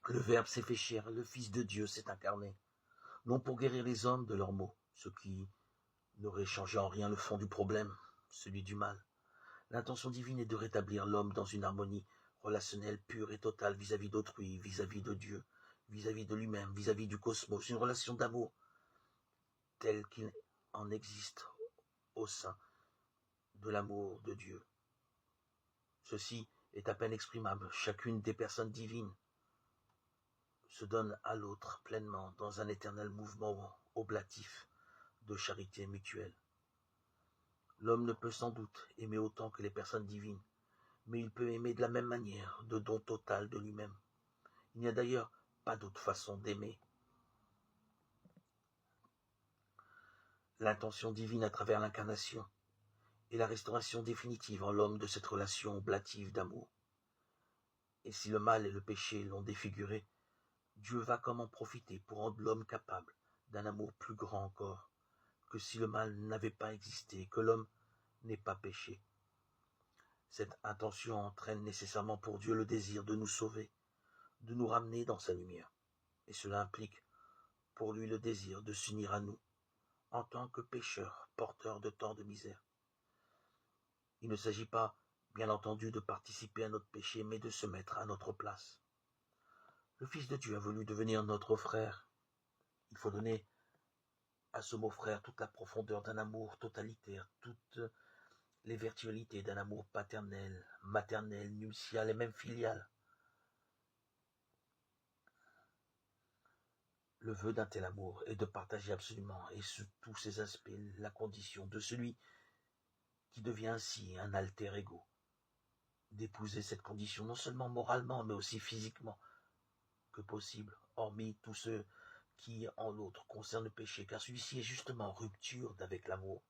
Le Verbe s'est fait chair, le Fils de Dieu s'est incarné, non pour guérir les hommes de leurs maux, ce qui n'aurait changé en rien le fond du problème, celui du mal. L'intention divine est de rétablir l'homme dans une harmonie relationnelle pure et totale vis-à-vis d'autrui, vis-à-vis de Dieu, vis-à-vis de lui-même, vis-à-vis du cosmos, une relation d'amour telle qu'il en existe au sein de l'amour de Dieu. Ceci est à peine exprimable. Chacune des personnes divines se donne à l'autre pleinement dans un éternel mouvement oblatif de charité mutuelle. L'homme ne peut sans doute aimer autant que les personnes divines, mais il peut aimer de la même manière, de don total de lui-même. Il n'y a d'ailleurs pas d'autre façon d'aimer. L'intention divine à travers l'incarnation et la restauration définitive en l'homme de cette relation oblative d'amour. Et si le mal et le péché l'ont défiguré, Dieu va comme en profiter pour rendre l'homme capable d'un amour plus grand encore, que si le mal n'avait pas existé, que l'homme n'ait pas péché. Cette intention entraîne nécessairement pour Dieu le désir de nous sauver, de nous ramener dans sa lumière. Et cela implique pour lui le désir de s'unir à nous, en tant que pécheurs, porteurs de tant de misère. Il ne s'agit pas, bien entendu, de participer à notre péché, mais de se mettre à notre place. Le Fils de Dieu a voulu devenir notre frère. Il faut donner à ce mot frère toute la profondeur d'un amour totalitaire, toutes les virtualités d'un amour paternel, maternel, nuptial et même filial. Le vœu d'un tel amour est de partager absolument, et sous tous ses aspects, la condition de celui qui devient ainsi un alter ego. D'épouser cette condition non seulement moralement, mais aussi physiquement, que possible, hormis tout ce qui en l'autre concerne le péché, car celui-ci est justement en rupture avec l'amour.